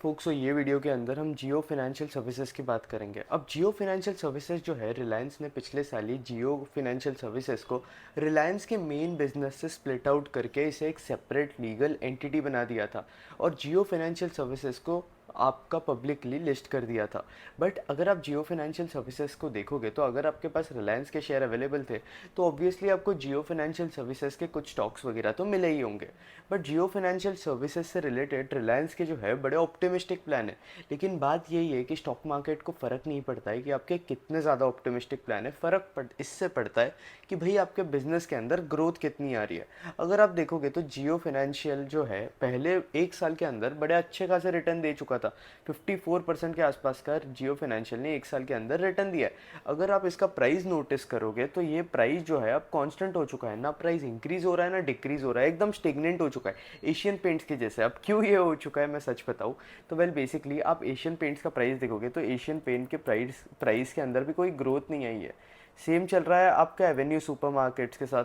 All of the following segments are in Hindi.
फोक्स तो ये वीडियो के अंदर हम जियो फिनेंशियल सर्विसेज की बात करेंगे। अब जियो फिनेंशियल सर्विसेज जो है, रिलायंस ने पिछले साल ही जियो फिनेंशियल सर्विसेज को रिलायंस के मेन बिजनेस से स्प्लिट आउट करके इसे एक सेपरेट लीगल एंटिटी बना दिया था और जियो फिनेंशियल सर्विसेज को आपका पब्लिकली लिस्ट कर दिया था। बट अगर आप जियो फिनेंशियल सर्विसेज को देखोगे तो अगर आपके पास रिलायंस के शेयर अवेलेबल थे तो ऑब्वियसली आपको जियो फिनेंशियल सर्विसेज के कुछ स्टॉक्स वगैरह तो मिले ही होंगे। बट जियो फाइनेंशियल सर्विसेज से रिलेटेड रिलायंस के जो है बड़े ऑप्टिमिस्टिक प्लान है। लेकिन बात यही है कि स्टॉक मार्केट को फ़र्क नहीं पड़ता है कि आपके कितने ज़्यादा ऑप्टिमिस्टिक प्लान है, इससे पड़ता है कि भाई आपके बिजनेस के अंदर ग्रोथ कितनी आ रही है। अगर आप देखोगे तो जियो फाइनेंशियल जो है पहले एक साल के अंदर बड़े अच्छे खासे रिटर्न दे चुका था। 54% के आसपास का जियो फाइनेंशियल ने एक साल के अंदर रिटर्न दिया है। अगर आप इसका प्राइस नोटिस करोगे तो ये प्राइस जो है अब कांस्टेंट हो चुका है, ना प्राइस इंक्रीज हो रहा है ना डिक्रीज हो रहा है, एकदम स्टेगनेंट हो चुका है एशियन पेंट्स के जैसे। अब क्यों ये हो चुका है मैं सच बताऊँ तो वेल बेसिकली आप एशियन पेंट्स का प्राइस देखोगे तो एशियन पेंट के प्राइस प्राइस के अंदर भी कोई ग्रोथ नहीं आई है। सेम चल रहा है आपका एवेन्यू सुपरमार्केट्स के साथ,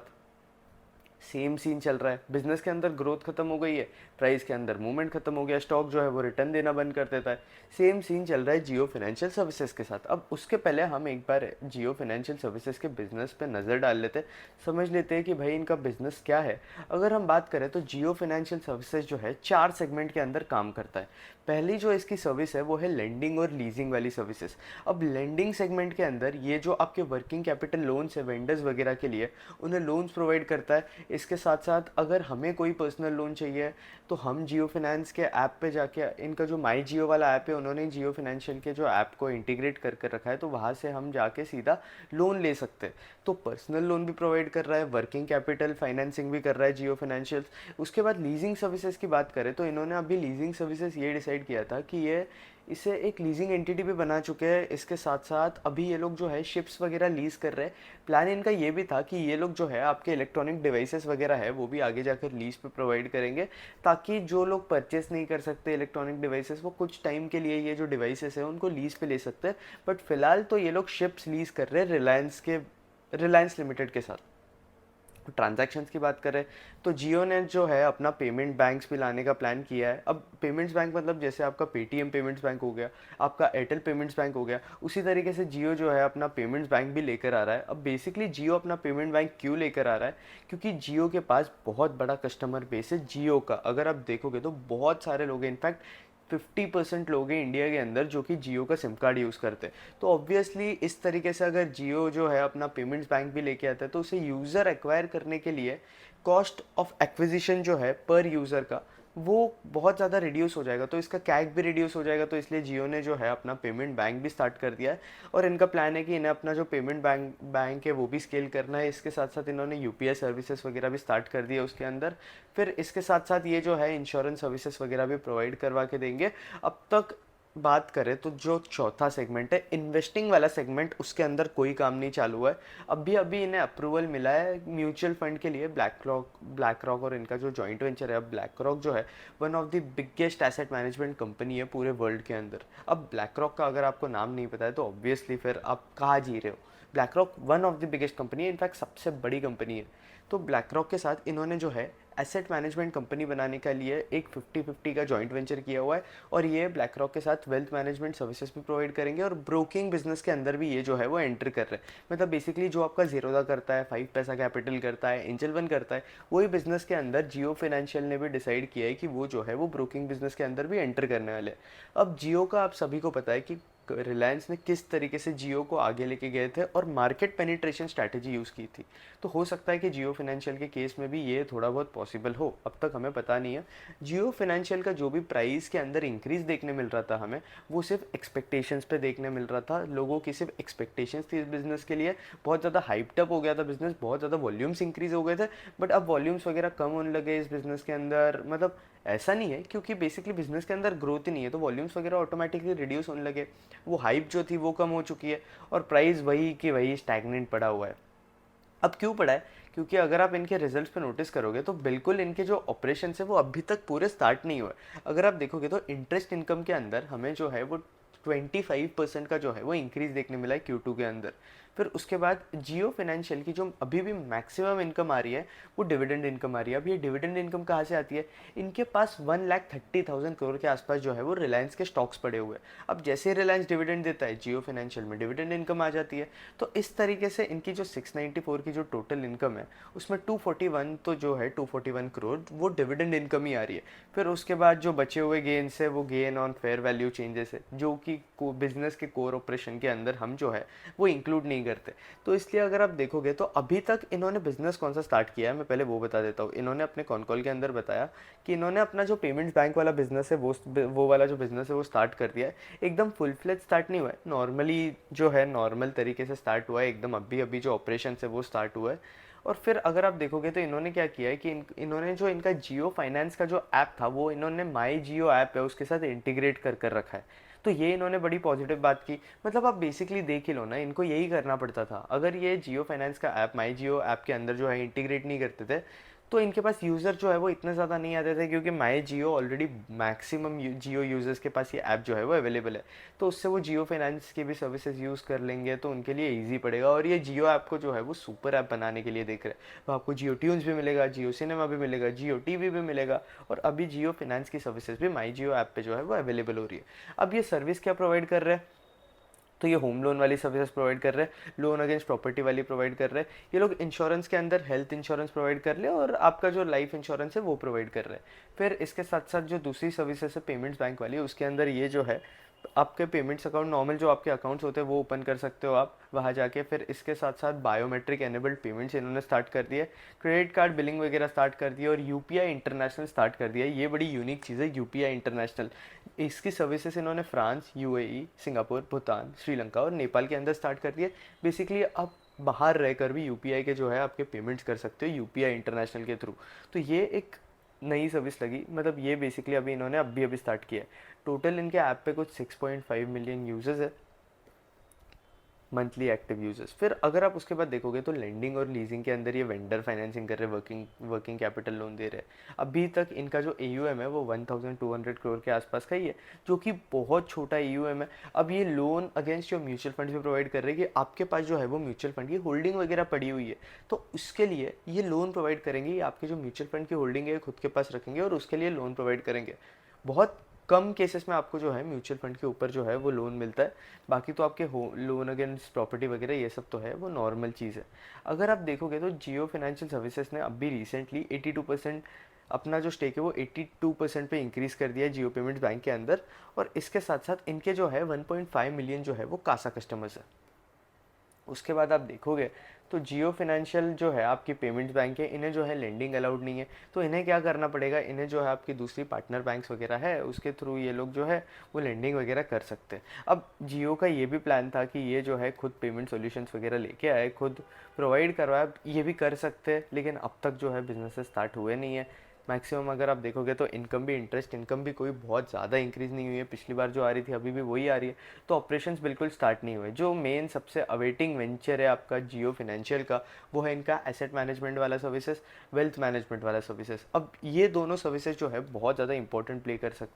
सेम सीन चल रहा है। बिजनेस के अंदर ग्रोथ खत्म हो गई है, प्राइस के अंदर मूवमेंट खत्म हो गया, स्टॉक जो है वो रिटर्न देना बंद कर देता है। सेम सीन चल रहा है जियो फाइनेंशियल सर्विसेज के साथ। अब उसके पहले हम एक बार जियो फाइनेंशियल सर्विसेज के बिजनेस पे नज़र डाल लेते हैं, समझ लेते हैं कि भाई इनका बिजनेस क्या है। अगर हम बात करें तो जियो फाइनेंशियल सर्विसेज जो है 4 सेगमेंट के अंदर काम करता है। पहली जो इसकी सर्विस है वो है लेंडिंग और लीजिंग वाली सर्विसेज। अब लेंडिंग सेगमेंट के अंदर ये जो आपके वर्किंग कैपिटल लोन्स है वेंडर्स वगैरह के लिए, उन्हें लोन्स प्रोवाइड करता है। इसके साथ साथ अगर हमें कोई पर्सनल लोन चाहिए तो हम जियो फाइनेंस के ऐप पे जाके, इनका जो माई जियो वाला ऐप है उन्होंने जियो फाइनेंशियल के जो ऐप को इंटीग्रेट कर कर रखा है, तो वहाँ से हम जाके सीधा लोन ले सकते हैं। तो पर्सनल लोन भी प्रोवाइड कर रहा है, वर्किंग कैपिटल फाइनेंसिंग भी कर रहा है जियो फाइनेंशियल। उसके बाद लीजिंग सर्विसेज की बात करें तो इन्होंने अभी लीजिंग सर्विसेज ये डिसाइड किया था कि ये इसे एक लीजिंग एंटिटी भी बना चुके हैं। इसके साथ साथ अभी ये लोग जो है शिप्स वगैरह लीज कर रहे हैं। प्लान इनका ये भी था कि ये लोग जो है आपके इलेक्ट्रॉनिक डिवाइसेस वगैरह है वो भी आगे जाकर लीज पे प्रोवाइड करेंगे, ताकि जो लोग परचेस नहीं कर सकते इलेक्ट्रॉनिक डिवाइसेस वो कुछ टाइम के लिए ये जो डिवाइसेस है उनको लीज पे ले सकते हैं। बट फिलहाल तो ये लोग शिप्स लीज कर रहे हैं रिलायंस लिमिटेड के साथ। ट्रांजैक्शंस की बात करें तो जियो ने जो है अपना पेमेंट बैंक्स भी लाने का प्लान किया है। अब पेमेंट्स बैंक मतलब जैसे आपका पेटीएम पेमेंट्स बैंक हो गया, आपका एयरटेल पेमेंट्स बैंक हो गया, उसी तरीके से जियो जो है अपना पेमेंट्स बैंक भी लेकर आ रहा है। अब बेसिकली जियो अपना पेमेंट बैंक क्यों लेकर आ रहा है, क्योंकि जियो के पास बहुत बड़ा कस्टमर बेस है जियो का। अगर आप देखोगे तो बहुत सारे लोग हैं, इनफैक्ट 50% लोग हैं इंडिया के अंदर जो कि जियो का सिम कार्ड यूज़ करते हैं। तो ऑब्वियसली इस तरीके से अगर जियो जो है अपना पेमेंट्स बैंक भी लेके आता है तो उसे यूज़र एक्वायर करने के लिए कॉस्ट ऑफ एक्विजिशन जो है पर यूज़र का वो बहुत ज़्यादा रिड्यूस हो जाएगा, तो इसका कैक भी रिड्यूस हो जाएगा। तो इसलिए जियो ने जो है अपना पेमेंट बैंक भी स्टार्ट कर दिया है और इनका प्लान है कि इन्हें अपना जो पेमेंट बैंक है वो भी स्केल करना है। इसके साथ साथ इन्होंने यूपीआई सर्विसेज वगैरह भी स्टार्ट कर दिया उसके अंदर। फिर इसके साथ साथ ये जो है इंश्योरेंस सर्विसेज वगैरह भी प्रोवाइड करवा के देंगे। अब तक बात करें तो जो चौथा सेगमेंट है इन्वेस्टिंग वाला सेगमेंट, उसके अंदर कोई काम नहीं चालू हुआ है। अभी अभी इन्हें अप्रूवल मिला है म्यूचुअल फंड के लिए, ब्लैक रॉक और इनका जो जॉइंट वेंचर है। अब ब्लैक रॉक जो है one of the biggest asset management company है पूरे वर्ल्ड के अंदर। अब ब्लैक रॉक का अगर आपको नाम नहीं पता है तो ऑब्वियसली फिर आप कहाँ जी रहे हो। Black rock one of the biggest company है, इनफैक्ट सबसे बड़ी कंपनी है। तो ब्लैक रॉक के साथ इन्होंने जो है एसेट मैनेजमेंट कंपनी बनाने के लिए एक 50-50 का जॉइंट वेंचर किया हुआ है और ये ब्लैक रॉक के साथ वेल्थ मैनेजमेंट सर्विसेज भी प्रोवाइड करेंगे और ब्रोकिंग बिजनेस के अंदर भी ये जो है वो एंटर कर रहे हैं। मतलब बेसिकली जो आपका जीरोदा करता है, 5 पैसा कैपिटल करता है, एंजल वन करता है, वही बिजनेस के अंदर जियो फाइनेंशियल ने भी डिसाइड किया है कि वो जो है वो ब्रोकिंग बिजनेस के अंदर भी एंटर करने वाले हैं। अब जियो का आप सभी को पता है कि रिलायंस ने किस तरीके से जियो को आगे लेके गए थे और मार्केट पेनिट्रेशन स्ट्रैटेजी यूज़ की थी। तो हो सकता है कि जियो फाइनेंशियल के केस में भी ये थोड़ा बहुत पॉसिबल हो, अब तक हमें पता नहीं है। जियो फाइनेंशियल का जो भी प्राइस के अंदर इंक्रीज देखने मिल रहा था हमें, वो सिर्फ एक्सपेक्टेशंस पे देखने मिल रहा था। लोगों की सिर्फ एक्सपेक्टेशंस थी इस बिज़नेस के लिए, बहुत ज़्यादा हाइप्ड अप हो गया था बिज़नेस, बहुत ज़्यादा वॉल्यूम्स इंक्रीज हो गए थे। बट अब वॉल्यूम्स वगैरह कम होने लगे इस बिज़नेस के अंदर। मतलब ऐसा नहीं है, क्योंकि बेसिकली बिजनेस के अंदर ग्रोथ ही नहीं है तो वॉल्यूम्स वगैरह ऑटोमेटिकली रिड्यूस होने लगे। वो हाइप जो थी वो कम हो चुकी है और प्राइस वही कि वही स्टैगनेंट पड़ा हुआ है। अब क्यों पड़ा है, क्योंकि अगर आप इनके रिजल्ट्स पे नोटिस करोगे तो बिल्कुल इनके जो ऑपरेशन है वो अभी तक पूरे स्टार्ट नहीं हुए। अगर आप देखोगे तो इंटरेस्ट इनकम के अंदर हमें जो है वो 25% का जो है वो इंक्रीज देखने मिला है Q2 के अंदर। फिर उसके बाद जियो फाइनेंशियल की जो अभी भी मैक्सिमम इनकम आ रही है वो डिविडेंड इनकम आ रही है। अब ये डिविडेंड इनकम कहाँ से आती है? इनके पास 1,30,000 करोड़ के आसपास जो है वो रिलायंस के स्टॉक्स पड़े हुए हैं। अब जैसे ही रिलायंस डिविडेंड देता है, जियो फाइनेंशियल में डिविडेंड इनकम आ जाती है। तो इस तरीके से इनकी जो 694 की जो टोटल इनकम है उसमें 241 तो जो है 241 करोड़ वो डिविडेंड इनकम ही आ रही है। फिर उसके बाद जो बचे हुए गेन्स है वो gain on fair value changes है, जो कि बिजनेस के कोर ऑपरेशन के अंदर हम जो है वो इंक्लूड नहीं करते। तो इसलिए अगर आप देखोगे तो अभी तक इन्होंने बिजनेस कौन सा स्टार्ट किया है, मैं पहले वो बता देता हूँ। इन्होंने अपने कॉन कॉल के अंदर बताया कि इन्होंने अपना जो पेमेंट्स बैंक वाला बिजनेस है वो वाला जो बिजनेस है वो स्टार्ट कर दिया है। एकदम फुल फ्लेज स्टार्ट नहीं हुआ है, नॉर्मली जो है नॉर्मल तरीके से स्टार्ट हुआ है, एकदम अभी अभी जो ऑपरेशन है वो स्टार्ट हुआ है। और फिर अगर आप देखोगे तो इन्होंने क्या किया है कि इन्होंने जो इनका जियो फाइनेंस का जो ऐप था वो इन्होंने माई जियो ऐप है उसके साथ इंटीग्रेट कर कर रखा है। तो ये इन्होंने बड़ी पॉजिटिव बात की। मतलब आप बेसिकली देख ही लो ना, इनको यही करना पड़ता था। अगर ये जियो फाइनेंस का ऐप माई जियो ऐप के अंदर जो है इंटीग्रेट नहीं करते थे तो इनके पास यूज़र जो है वो इतने ज़्यादा नहीं आते थे, क्योंकि माई जियो ऑलरेडी मैक्सिमम जियो यूज़र्स के पास ये ऐप जो है वो अवेलेबल है। तो उससे वो जियो फाइनेंस की भी सर्विसेज यूज़ कर लेंगे तो उनके लिए ईजी पड़ेगा। और ये जियो ऐप को जो है वो सुपर ऐप बनाने के लिए देख रहे हैं। तो आपको जियो ट्यून्स भी मिलेगा, जियो सिनेमा भी मिलेगा, जियो टीवी भी मिलेगा, और अभी जियो फाइनेंस की सर्विसेज भी माई जियो ऐप पे जो है वो अवेलेबल हो रही है। अब ये सर्विस क्या प्रोवाइड कर रहे हैं? तो ये होम लोन वाली सर्विसेज प्रोवाइड कर रहे हैं, लोन अगेंस्ट प्रॉपर्टी वाली प्रोवाइड कर रहे हैं। ये लोग इंश्योरेंस के अंदर हेल्थ इंश्योरेंस प्रोवाइड कर ले और आपका जो लाइफ इंश्योरेंस है वो प्रोवाइड कर रहे हैं। फिर इसके साथ साथ जो दूसरी सर्विसेज है पेमेंट्स बैंक वाली, उसके अंदर ये जो है आपके पेमेंट्स अकाउंट नॉर्मल जो आपके अकाउंट्स होते हैं वो ओपन कर सकते हो आप वहाँ जाके। फिर इसके साथ साथ बायोमेट्रिक एनेबल्ड पेमेंट्स इन्होंने स्टार्ट कर दिए, क्रेडिट कार्ड बिलिंग वगैरह स्टार्ट कर दिए, और यूपीआई इंटरनेशनल स्टार्ट कर दिया। ये बड़ी यूनिक चीज़ है यूपीआई इंटरनेशनल। इसकी सर्विसेज इन्होंने France, UAE, Singapore, Bhutan, Sri Lanka और नेपाल के अंदर स्टार्ट कर दिए। बेसिकली आप बाहर रहकर भी यूपीआई के जो है आपके पेमेंट्स कर सकते हो यूपीआई इंटरनेशनल के थ्रू। तो ये एक नई सर्विस लगी, मतलब ये बेसिकली अभी इन्होंने अभी अभी स्टार्ट किया है। टोटल इनके ऐप पे कुछ 6.5 मिलियन यूजर्स है, मंथली एक्टिव यूजर्स। फिर अगर आप उसके बाद देखोगे तो लेंडिंग और लीजिंग के अंदर ये वेंडर फाइनेंसिंग कर रहे हैं, वर्किंग कैपिटल लोन दे रहे हैं। अभी तक इनका जो AUM है वो 1,200 करोड़ के आसपास का ही है, जो कि बहुत छोटा AUM है। अब ये लोन अगेंस्ट जो म्यूचुअल फंड भी प्रोवाइड कर रहे हैं कि आपके पास जो है वो म्यूचुअल फंड की होल्डिंग वगैरह पड़ी हुई है, तो उसके लिए ये लोन प्रोवाइड करेंगे। आपके जो म्यूचुअल फंड की होल्डिंग है खुद के पास रखेंगे और उसके लिए लोन प्रोवाइड करेंगे। बहुत कम केसेस में आपको जो है म्यूचुअल फंड के ऊपर जो है वो लोन मिलता है। बाकी तो आपके लोन अगेंस्ट प्रॉपर्टी वगैरह ये सब तो है वो नॉर्मल चीज़ है। अगर आप देखोगे तो जियो फाइनेंशियल सर्विसेज ने अभी रिसेंटली 82% अपना जो स्टेक है वो 82% पे इंक्रीज़ कर दिया है जियो पेमेंट्स बैंक के अंदर। और इसके साथ साथ इनके जो है 1.5 मिलियन जो है वो कासा कस्टमर्स है। उसके बाद आप देखोगे तो जियो फाइनेंशियल जो है आपकी पेमेंट्स बैंक है, इन्हें जो है लेंडिंग अलाउड नहीं है। तो इन्हें क्या करना पड़ेगा, इन्हें जो है आपकी दूसरी पार्टनर बैंक्स वगैरह है उसके थ्रू ये लोग जो है वो लेंडिंग वगैरह कर सकते हैं। अब जियो का ये भी प्लान था कि ये जो है खुद पेमेंट सॉल्यूशंस वगैरह लेके आए, खुद प्रोवाइड करवाए, ये भी कर सकते हैं, लेकिन अब तक जो है बिजनेस स्टार्ट हुए नहीं है। मैक्सिमम अगर आप देखोगे तो इनकम भी, इंटरेस्ट इनकम भी कोई बहुत ज़्यादा इंक्रीज़ नहीं हुई है। पिछली बार जो आ रही थी अभी भी वही आ रही है। तो ऑपरेशंस बिल्कुल स्टार्ट नहीं हुए। जो मेन सबसे अवेटिंग वेंचर है आपका जियो फाइनेंशियल का, वो है इनका एसेट मैनेजमेंट वाला सर्विसेज, वेल्थ मैनेजमेंट वाला सर्विसेज। अब ये दोनों सर्विसेज जो है बहुत ज़्यादा इंपॉर्टेंट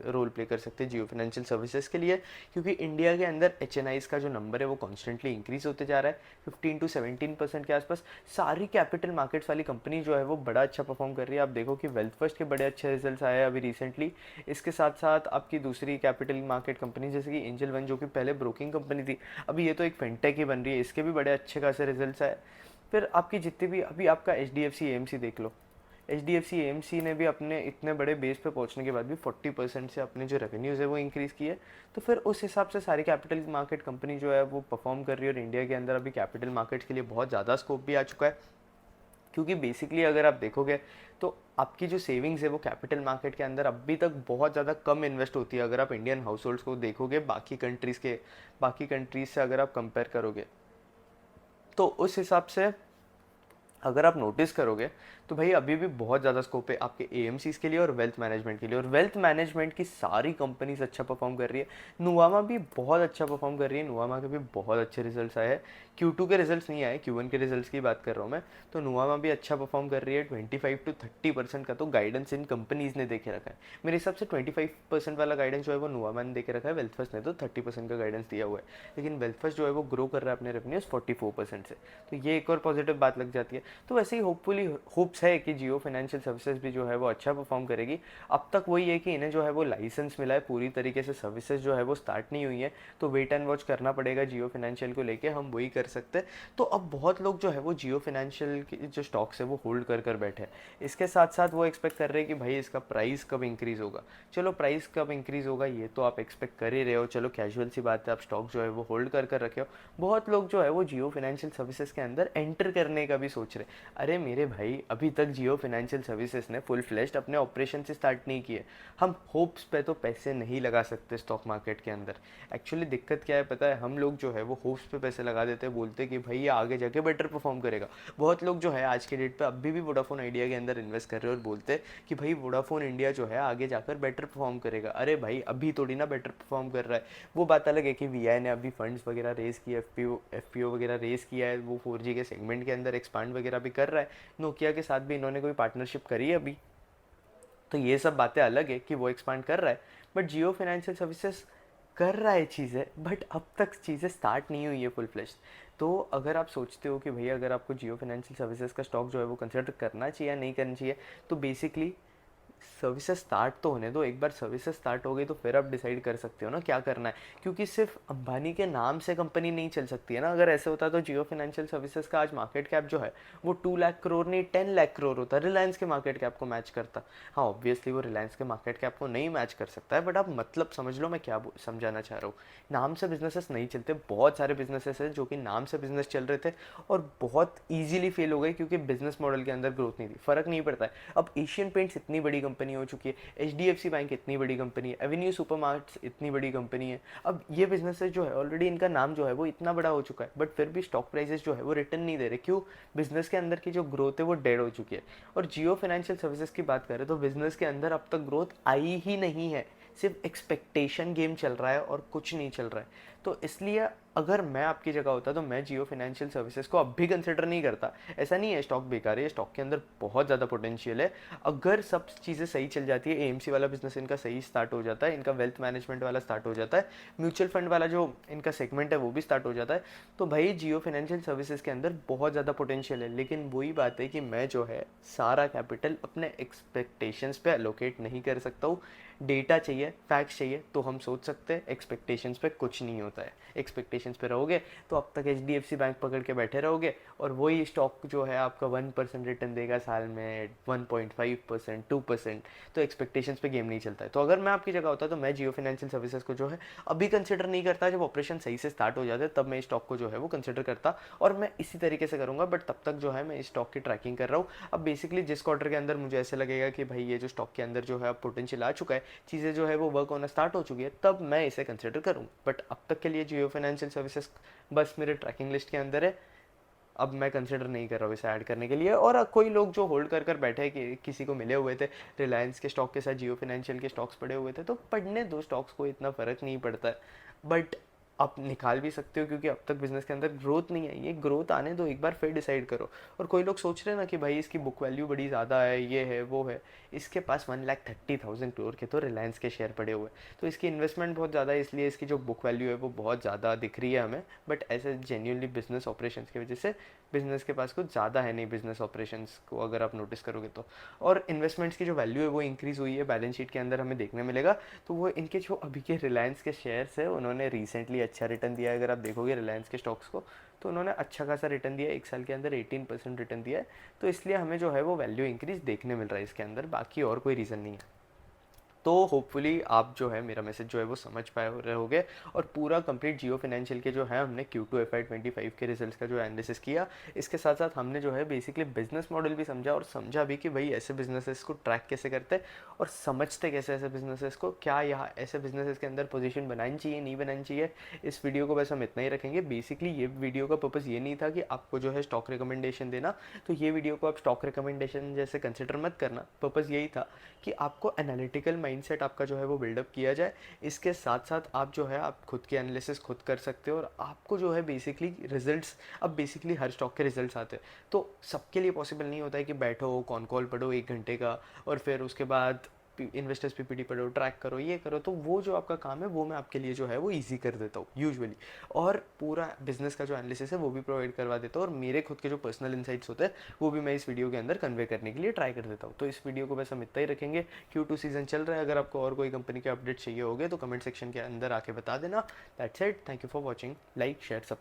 रोल प्ले कर सकते हैं जियो फाइनेंशियल सर्विसेज के लिए, क्योंकि इंडिया के अंदर HNIs का जो नंबर है वो कॉन्स्टेंटली इंक्रीज होते जा रहा है 15 to 17% के आसपास। सारी कैपिटल मार्केट्स वाली कंपनी जो है वो बड़ा अच्छा परफॉर्म कर रही है। आप देखो कि वेल्थ फर्स्ट के बड़े अच्छे रिजल्ट्स आए अभी रिसेंटली। इसके साथ साथ आपकी दूसरी कैपिटल मार्केट कंपनी जैसे कि एंजल वन, जो कि पहले ब्रोकिंग कंपनी थी, अभी ये तो एक फिनटेक ही बन रही है, इसके भी बड़े अच्छे खासे रिजल्ट्स आए। फिर आपकी जितनी भी अभी आपका HDFC AMC देख लो, HDFC AMC ने भी अपने इतने बड़े बेस पे पहुंचने के बाद भी 40% से अपने जो रेवेन्यूज़ है वो इंक्रीज़ किए। तो फिर उस हिसाब से सारी कैपिटल मार्केट कंपनी जो है वो परफॉर्म कर रही है। और इंडिया के अंदर अभी कैपिटल मार्केट्स के लिए बहुत ज़्यादा स्कोप भी आ चुका है, क्योंकि बेसिकली अगर आप देखोगे तो आपकी जो सेविंग्स है वो कैपिटल मार्केट के अंदर अभी तक बहुत ज़्यादा कम इन्वेस्ट होती है। अगर आप इंडियन हाउस होल्ड्स को देखोगे बाकी कंट्रीज़ से अगर आप कंपेयर करोगे, तो उस हिसाब से अगर आप नोटिस करोगे तो भाई अभी भी बहुत ज़्यादा स्कोप है आपके एएमसीज के लिए और वेल्थ मैनेजमेंट के लिए, और वेल्थ मैनेजमेंट की सारी कंपनीज अच्छा परफॉर्म कर रही है। नुवामा भी बहुत अच्छा परफॉर्म कर रही है, नुवामा के भी बहुत अच्छे रिजल्ट्स आए हैं। Q2 के रिजल्ट्स नहीं आए, Q1 के रिजल्ट्स की बात कर रहा हूँ मैं। तो नुवामा भी अच्छा परफॉर्म कर रही है, 25 to 30% का तो गाइडेंस इन कंपनीज ने देखे रखा है। मेरे हिसाब से 25% वाला गाइडेंस जो है वो नुवामा ने देके रखा है, वेल्थ फर्स्ट ने तो 30% का गाइडेंस दिया हुआ है। लेकिन वेल्थ फर्स्ट जो है वो ग्रो कर रहा है अपने रेवेन्यूज 44% से, तो ये एक और पॉजिटिव बात लग जाती है। तो वैसे ही होपफुली होप्स है कि जियो फाइनेंशियल सर्विसेज भी जो है वो अच्छा परफॉर्म करेगी। अब तक वही है कि इन्हें जो है वो लाइसेंस मिला है, पूरी तरीके से सर्विसेज जो है वो स्टार्ट नहीं हुई है, तो वेट एंड वॉच करना पड़ेगा जियो फाइनेंशियल को लेके, हम वही कर सकते हैं। तो अब बहुत लोग जो है वो जियो फाइनेंशियल की जो स्टॉक्स है वो होल्ड कर कर बैठे हैं। इसके साथ साथ वो एक्सपेक्ट कर रहे हैं कि भाई इसका प्राइस कब इंक्रीज़ होगा। चलो प्राइस कब इंक्रीज़ होगा ये तो आप एक्सपेक्ट कर ही रहे हो, चलो कैजुअल सी बात है, आप स्टॉक जो है वो होल्ड कर कर रखे हो। बहुत लोग जो है वो जियो फाइनेंशियल सर्विसेज के अंदर एंटर करने का भी सोच रहे हैं। अरे मेरे भाई, अभी तक जियो फाइनेंशियल सर्विसेज ने फुल फ्लेश्ड अपने ऑपरेशन से स्टार्ट नहीं किए। हम होप्स पे तो पैसे नहीं लगा सकते स्टॉक मार्केट के अंदर। एक्चुअली दिक्कत क्या है पता है, हम लोग जो है वो होप्स पे पैसे लगा देते हैं, बोलते हैं कि भाई ये आगे जाके बेटर परफॉर्म करेगा। बहुत लोग जो है आज के डेट पे अभी भी वोडाफोन आइडिया के अंदर इन्वेस्ट कर रहे हैं और बोलते हैं कि भाई वोडाफोन इंडिया जो है आगे जाकर बेटर परफॉर्म करेगा। अरे भाई अभी थोड़ी ना बेटर परफॉर्म कर रहा है। वो बात अलग है कि वीआई ने अभी फंड्स वगैरह रेस किया, एफपीओ वगैरह रेस किया है, वो 4G के सेगमेंट के अंदर एक्सपांड वगैरह भी कर रहा है। नोकिया के साथ भी इन्होंने कोई पार्टनरशिप करी है अभी, तो ये सब बातें अलग है कि वो एक्सपांड कर रहा है। बट जियो फाइनेंशियल सर्विसेज कर रहा है चीज़ें, बट अब तक चीज़ें स्टार्ट नहीं हुई है फुल फ्लेश। तो अगर आप सोचते हो कि भैया अगर आपको जियो फाइनेंशियल सर्विसेज का स्टॉक जो है वो कंसिडर करना चाहिए या नहीं करना चाहिए, तो बेसिकली सर्विसेज स्टार्ट तो होने दो। एक बार सर्विसेज स्टार्ट हो गई तो फिर आप डिसाइड कर सकते हो ना क्या करना है, क्योंकि सिर्फ अंबानी के नाम से कंपनी नहीं चल सकती है ना। अगर ऐसे होता तो जियो फाइनेंशियल सर्विसेज का आज मार्केट कैप जो है वो 2 लाख करोड़ नहीं 10 लाख करोड़ होता, रिलायंस के मार्केट कैप को मैच करता। हाँ ऑब्वियसली वो रिलायंस के मार्केट कैप को नहीं मैच कर सकता है, बट आप मतलब समझ लो मैं क्या समझाना चाह रहा हूँ। नाम से बिजनेसेस नहीं चलते, बहुत सारे बिजनेसेस हैं जो कि नाम से बिजनेस चल रहे थे और बहुत ईजिली फेल हो गए क्योंकि बिजनेस मॉडल के अंदर ग्रोथ नहीं थी। फर्क नहीं पड़ता है, अब एशियन पेंट्स इतनी बड़ी कंपनी हो चुकी है, HDFC बैंक इतनी बड़ी कंपनी है, एवेन्यू सुपरमार्ट्स इतनी बड़ी कंपनी है। अब ये बिजनेसेस जो है ऑलरेडी इनका नाम जो है वो इतना बड़ा हो चुका है, बट फिर भी स्टॉक प्राइसेस जो है वो रिटर्न नहीं दे रहे। क्यों? बिजनेस के अंदर की जो ग्रोथ है वो डेड हो चुकी है। और जियो फाइनेंशियल सर्विसेज की बात करें तो बिजनेस के अंदर अब तक ग्रोथ आई ही नहीं है, सिर्फ एक्सपेक्टेशन गेम चल रहा है और कुछ नहीं चल रहा है। तो इसलिए अगर मैं आपकी जगह होता तो मैं जियो फाइनेंशियल सर्विसेज को अब भी कंसिडर नहीं करता। ऐसा नहीं है स्टॉक बेकार है, स्टॉक के अंदर बहुत ज़्यादा पोटेंशियल है। अगर सब चीज़ें सही चल जाती है, एएमसी वाला बिजनेस इनका सही स्टार्ट हो जाता है, इनका वेल्थ मैनेजमेंट वाला स्टार्ट हो जाता है, म्यूचुअल फंड वाला जो इनका सेगमेंट है वो भी स्टार्ट हो जाता है, तो भाई जियो फाइनेंशियल सर्विसेज के अंदर बहुत ज़्यादा पोटेंशियल है। लेकिन वही बात है कि मैं जो है सारा कैपिटल अपने एक्सपेक्टेशंस पे एलोकेट नहीं कर सकता हूँ। डेटा चाहिए, फैक्ट्स चाहिए तो हम सोच सकते हैं, एक्सपेक्टेशंस पे कुछ नहीं होता है। एक्सपेक्टेशंस पे रहोगे तो अब तक HDFC बैंक पकड़ के बैठे रहोगे और वही स्टॉक जो है आपका 1% रिटर्न देगा साल में, 1.5%, 2%। तो एक्सपेक्टेशंस पे गेम नहीं चलता है। तो अगर मैं आपकी जगह होता तो मैं जियो फाइनेंशियल सर्विसेज को जो है अभी कंसिडर नहीं करता, जब ऑपरेशन सही से स्टार्ट हो जाते तब मैं स्टॉक को जो है वो कंसिडर करता, और मैं इसी तरीके से करूँगा। बट तब तक जो है मैं इस स्टॉक की ट्रैकिंग कर रहा हूँ। अब बेसिकली जिस क्वार्टर के अंदर मुझे ऐसे लगेगा कि भाई ये जो स्टॉक के अंदर जो है अब पोटेंशियल आ चुका है, चीज़ें जो है वो वर्क होना स्टार्ट हो चुकी है, तब मैं इसे कंसिडर करूँ। बट अब तक के लिए जियो फाइनेंशियल सर्विसेज बस मेरे ट्रैकिंग लिस्ट के अंदर है, अब मैं कंसिडर नहीं कर रहा हूँ इसे ऐड करने के लिए। और कोई लोग जो होल्ड कर कर बैठे हैं कि किसी को मिले हुए थे रिलायंस के स्टॉक के साथ जियो फाइनेंशियल के स्टॉक्स पड़े हुए थे, तो पढ़ने दो स्टॉक्स को, इतना फ़र्क नहीं पड़ता है। बट आप निकाल भी सकते हो क्योंकि अब तक बिजनेस के अंदर ग्रोथ नहीं आई है, ग्रोथ आने दो, एक बार फिर डिसाइड करो। और कोई लोग सोच रहे हैं ना कि भाई इसकी बुक वैल्यू बड़ी ज़्यादा है, ये है वो है, इसके पास 1,30,000 करोड़ के तो रिलायंस के शेयर पड़े हुए, तो इसकी इन्वेस्टमेंट बहुत ज़्यादा है, इसलिए इसकी जो बुक वैल्यू है वो बहुत ज़्यादा दिख रही है हमें। बट ऐसे जेन्यूनली बिजनेस ऑपरेशन की वजह से बिजनेस के पास कुछ ज़्यादा है नहीं बिजनेस ऑपरेशंस को, अगर आप नोटिस करोगे तो। और इन्वेस्टमेंट्स की जो वैल्यू है वो इंक्रीज़ हुई है, बैलेंस शीट के अंदर हमें देखने मिलेगा। तो वो इनके जो अभी के रिलायंस के शेयर्स है उन्होंने रिसेंटली अच्छा रिटर्न दिया है। अगर आप देखोगे रिलायंस के स्टॉक्स को तो उन्होंने अच्छा खासा रिटर्न दिया है, एक साल के अंदर 18% रिटर्न दिया है। तो इसलिए हमें जो है वो वैल्यू इंक्रीज देखने मिल रहा है इसके अंदर, बाकी और कोई रीज़न नहीं है। तो होपफुली आप जो है मेरा मैसेज जो है वो समझ पाए हो रहे होगे। और पूरा कंप्लीट जियो फाइनेंशियल के जो है हमने Q2 FY25 के रिजल्ट्स का जो एनालिसिस किया। इसके साथ साथ हमने जो है बेसिकली बिजनेस मॉडल भी समझा और समझा भी कि भाई ऐसे बिजनेसेस को ट्रैक कैसे करते हैं और समझते कैसे ऐसे बिजनेसेस को, क्या यहाँ ऐसे बिजनेसेस के अंदर पोजीशन बनानी चाहिए नहीं बनानी चाहिए। इस वीडियो को बस हम इतना ही रखेंगे। बेसिकली ये वीडियो का पर्पज़ ये नहीं था कि आपको जो है स्टॉक रिकमेंडेशन देना, तो ये वीडियो को आप स्टॉक रिकमेंडेशन जैसे कंसिडर मत करना। पर्पज़ यही था कि आपको एनालिटिकल माइंडसेट आपका जो है वो बिल्डअप किया जाए। इसके साथ साथ आप जो है आप खुद की एनालिसिस खुद कर सकते हो और आपको जो है बेसिकली रिजल्ट्स, अब बेसिकली हर स्टॉक के रिजल्ट्स आते हैं तो सबके लिए पॉसिबल नहीं होता है कि बैठो कॉन कॉल पढ़ो 1 घंटे का और फिर उसके बाद इन्वेस्टर्स पीपीटी पढ़ो, ट्रैक करो, ये करो। तो वो जो आपका काम है वो मैं आपके लिए जो है वो इजी कर देता हूँ यूजुअली। और पूरा बिजनेस का जो एनालिसिस है वो भी प्रोवाइड करवा देता हूँ और मेरे खुद के जो पर्सनल इंसाइट्स होते हैं वो भी मैं इस वीडियो के अंदर कन्वे करने के लिए ट्राई कर देता हूँ। तो इस वीडियो को बस हम इतना ही रखेंगे। Q2 सीजन चल रहा है, अगर आपको और कोई कंपनी के अपडेट चाहिए होंगे तो कमेंट सेक्शन के अंदर आके बता देना। That's it, thank you for watching, like share subscribe.